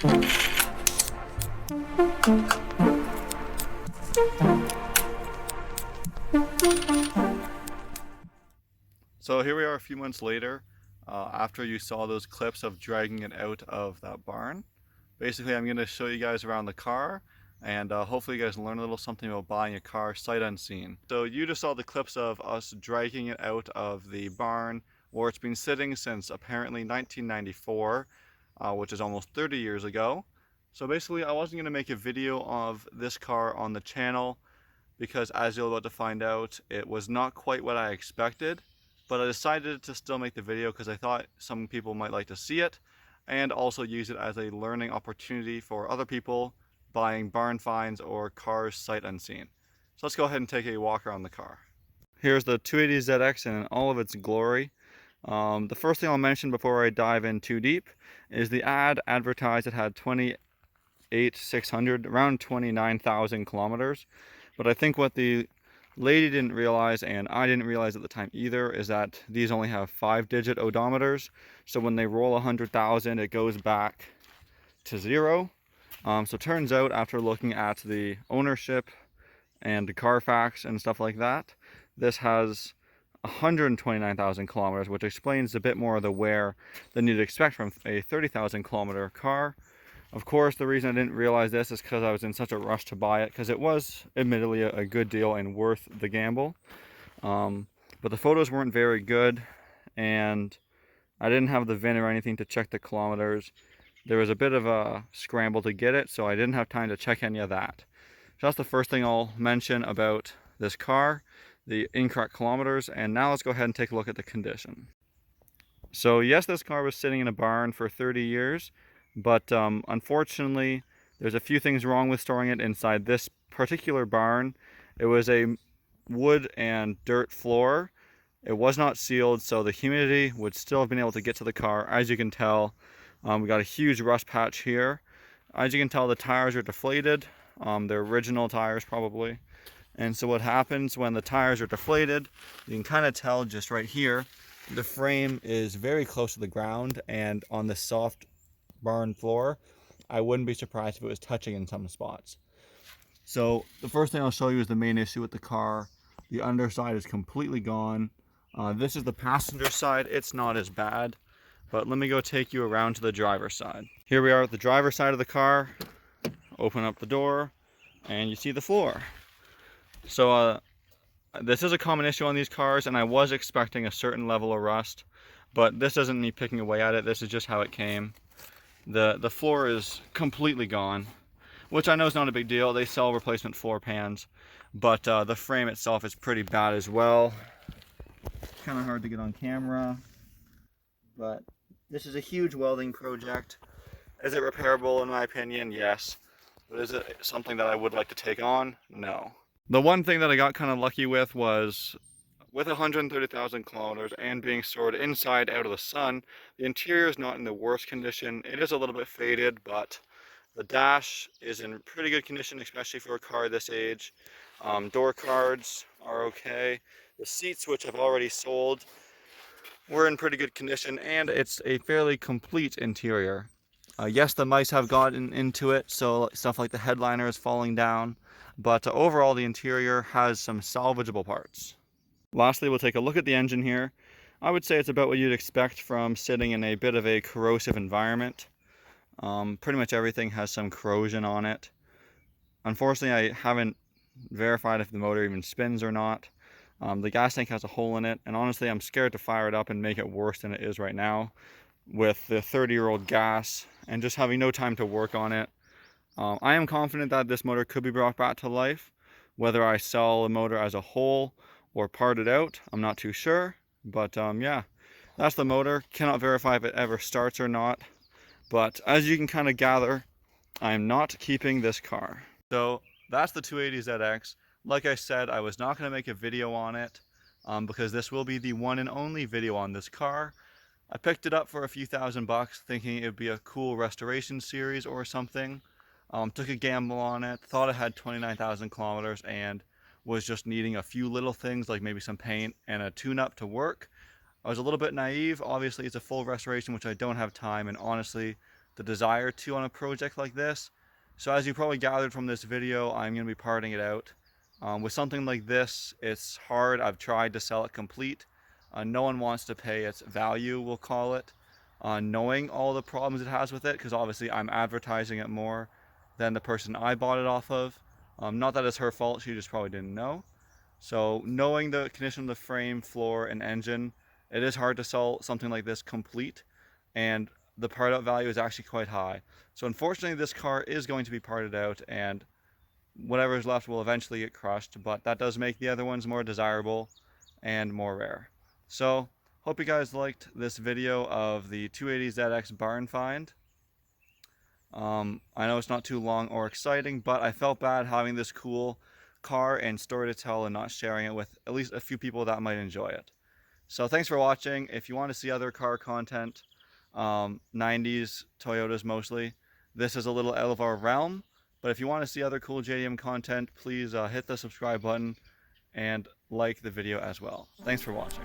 So here we are a few months later, after you saw those clips of dragging it out of that barn. Basically, I'm going to show you guys around the car, and hopefully you guys learn a little something about buying a car sight unseen. So you just saw the clips of us dragging it out of the barn where it's been sitting since apparently 1994, which is almost 30 years ago. So basically I wasn't going to make a video of this car on the channel because, as you're about to find out, it was not quite what I expected. But I decided to still make the video because I thought some people might like to see it and also use it as a learning opportunity for other people buying barn finds or cars sight unseen. So let's go ahead and take a walk around the car. Here's the 280ZX in all of its glory. The first thing I'll mention before I dive in too deep is the ad advertised it had 28,600, around 29,000 kilometers. But I think what the lady didn't realize, and I didn't realize at the time either, is that these only have 5-digit odometers. So when they roll 100,000, it goes back to 0. So it turns out, after looking at the ownership and the Carfax and stuff like that, this has 129,000 kilometers, which explains a bit more of the wear than you'd expect from a 30,000 kilometer car. Of course, the reason I didn't realize this is because I was in such a rush to buy it, because it was admittedly a good deal and worth the gamble. But the photos weren't very good, and I didn't have the VIN or anything to check the kilometers. There was a bit of a scramble to get it, so I didn't have time to check any of that. So that's the first thing I'll mention about this car, the incorrect kilometers. And now let's go ahead and take a look at the condition. So yes, this car was sitting in a barn for 30 years. But unfortunately, there's a few things wrong with storing it inside this particular barn. It was a wood and dirt floor. It was not sealed, so the humidity would still have been able to get to the car. As you can tell, we got a huge rust patch here. As you can tell, the tires are deflated. They're original tires probably. And so what happens when the tires are deflated, you can kind of tell just right here, the frame is very close to the ground, and on the soft barn floor, I wouldn't be surprised if it was touching in some spots. So the first thing I'll show you is the main issue with the car. The underside is completely gone. This is the passenger side. It's not as bad, but let me go take you around to the driver's side. Here we are at the driver's side of the car. Open up the door and you see the floor. So this is a common issue on these cars, and I was expecting a certain level of rust, but this isn't me picking away at it. This is just how it came. The floor is completely gone, which I know is not a big deal. They sell replacement floor pans, but the frame itself is pretty bad as well. Kind of hard to get on camera, but this is a huge welding project. Is it repairable? In my opinion, yes. But is it something that I would like to take on? No. The one thing that I got kind of lucky with was, with 130,000 kilometers and being stored inside out of the sun, the interior is not in the worst condition. It is a little bit faded, but the dash is in pretty good condition, especially for a car this age. Door cards are okay. The seats, which I've already sold, were in pretty good condition, and it's a fairly complete interior. Yes, the mice have gotten into it, so stuff like the headliner is falling down, but overall the interior has some salvageable parts. Lastly, we'll take a look at the engine here. I would say it's about what you'd expect from sitting in a bit of a corrosive environment. Pretty much everything has some corrosion on it. Unfortunately, I haven't verified if the motor even spins or not. The gas tank has a hole in it, and honestly, I'm scared to fire it up and make it worse than it is right now with the 30-year-old gas and just having no time to work on it. I am confident that this motor could be brought back to life. Whether I sell the motor as a whole or part it out, I'm not too sure, but yeah, that's the motor. Cannot verify if it ever starts or not, but as you can kind of gather, I'm not keeping this car. So that's the 280ZX. Like I said, I was not going to make a video on it because this will be the one and only video on this car. I picked it up for a few $1,000 thinking it would be a cool restoration series or something. Took a gamble on it, thought it had 29,000 kilometers and was just needing a few little things like maybe some paint and a tune-up to work. I was a little bit naive. Obviously it's a full restoration, which I don't have time, and honestly the desire to on a project like this. So as you probably gathered from this video, I'm going to be parting it out. With something like this, it's hard. I've tried to sell it complete. No one wants to pay its value, we'll call it, knowing all the problems it has with it, because obviously I'm advertising it more than the person I bought it off of. Not that it's her fault, she just probably didn't know. So knowing the condition of the frame, floor, and engine, it is hard to sell something like this complete, and the part out value is actually quite high. So unfortunately this car is going to be parted out, and whatever is left will eventually get crushed, but that does make the other ones more desirable and more rare. So hope you guys liked this video of the 280ZX barn find. I know it's not too long or exciting, but I felt bad having this cool car and story to tell and not sharing it with at least a few people that might enjoy it. So thanks for watching. If you want to see other car content, 90s Toyotas mostly, this is a little out of our realm, but if you want to see other cool JDM content, please hit the subscribe button and like the video as well. Thanks for watching.